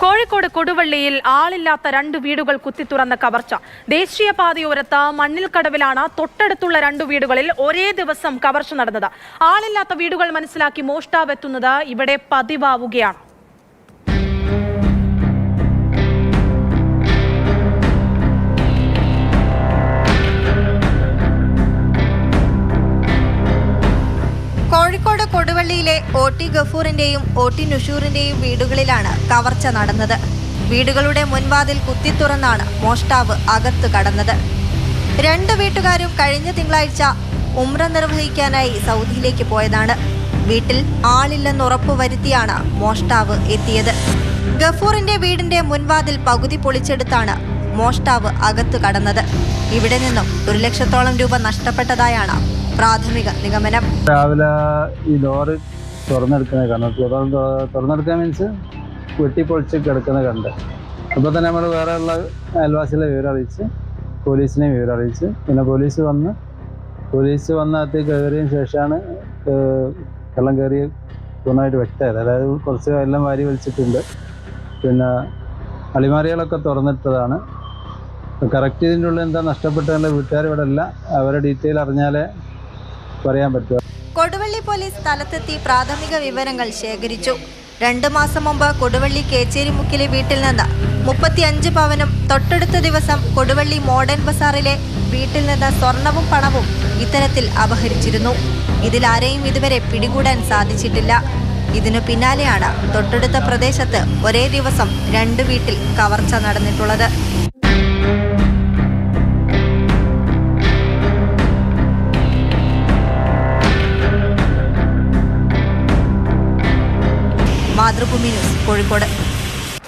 കോഴിക്കോട് കൊടുവള്ളിയിൽ ആളില്ലാത്ത 2 വീടുകൾ കുത്തിത്തുറന്ന കവർച്ച. ദേശീയപാതയോരത്ത് മണ്ണിൽക്കടവിലാണ് തൊട്ടടുത്തുള്ള 2 വീടുകളിൽ ഒരേ ദിവസം കവർച്ച നടന്നത്. ആളില്ലാത്ത വീടുകൾ മനസ്സിലാക്കി മോഷ്ടാവ് എത്തുന്നത് ഇവിടെ പതിവാവുകയാണ്. കോഴിക്കോട് കൊടുവള്ളിയിലെ OT ഗഫൂറിന്റെയും OT നുഷൂറിന്റെയും വീടുകളിലാണ് കവർച്ച നടന്നത്. വീടുകളുടെ മുൻവാതിൽ കുത്തിത്തുറന്നാണ് മോഷ്ടാവ് അകത്ത് കടന്നത്. 2 വീട്ടുകാരും കഴിഞ്ഞ തിങ്കളാഴ്ച ഉംറ നിർവഹിക്കാനായി സൗദിയിലേക്ക് പോയതാണ്. വീട്ടിൽ ആളില്ലെന്ന് ഉറപ്പുവരുത്തിയാണ് മോഷ്ടാവ് എത്തിയത്. ഗഫൂറിന്റെ വീടിന്റെ മുൻവാതിൽ പകുതി പൊളിച്ചെടുത്താണ് മോഷ്ടാവ് അകത്ത് കടന്നത്. ഇവിടെ നിന്നും 1 ലക്ഷത്തോളം രൂപ നഷ്ടപ്പെട്ടതായാണ് പ്രാഥമിക നിഗമനം. രാവിലെ ഈ ഡോറ് തുറന്നെടുക്കുന്നത് കണ്ടു. തുറന്നെടുക്കാൻ മീൻസ് വെട്ടിപ്പൊളിച്ച് കിടക്കുന്നത് കണ്ട്. അപ്പോൾ തന്നെ നമ്മൾ വേറെ ഉള്ള അയൽവാസികളെ വിവരം അറിയിച്ച് പോലീസിനെ വിവരം അറിയിച്ച് പിന്നെ പോലീസ് വന്ന് അകത്ത് കയറിയതിന് ശേഷമാണ് വെള്ളം കയറി പൂർണ്ണമായിട്ട് വ്യക്തമായത്. അതായത് കുറച്ച് എല്ലാം വാരി വലിച്ചിട്ടുണ്ട്. പിന്നെ അളിമാറികളൊക്കെ തുറന്നിട്ടതാണ്. കറക്റ്റ് ഇതിൻ്റെ ഉള്ളിൽ എന്താ നഷ്ടപ്പെട്ടതല്ല. വീട്ടുകാർ ഇവിടെ അല്ല, അവരുടെ ഡീറ്റെയിൽ അറിഞ്ഞാലേ പറയാൻ പറ്റുക. കൊടുവള്ളി പോലീസ് സ്ഥലത്തെത്തി പ്രാഥമിക വിവരങ്ങൾ ശേഖരിച്ചു. 2 മാസം മുമ്പ് കൊടുവള്ളി കേച്ചേരിമുക്കിലെ വീട്ടിൽ നിന്ന് 35 പവനും തൊട്ടടുത്ത ദിവസം കൊടുവള്ളി മോഡേൺ ബസാറിലെ വീട്ടിൽ നിന്ന് സ്വർണവും പണവും ഇത്തരത്തിൽ അപഹരിച്ചിരുന്നു. ഇതിലാരെയും ഇതുവരെ പിടികൂടാൻ സാധിച്ചിട്ടില്ല. ഇതിനു പിന്നാലെയാണ് തൊട്ടടുത്ത പ്രദേശത്ത് ഒരേ ദിവസം 2 വീട്ടിൽ കവർച്ച നടന്നിട്ടുള്ളത്. മാതൃഭൂമി ന്യൂസ്, കോഴിക്കോട്.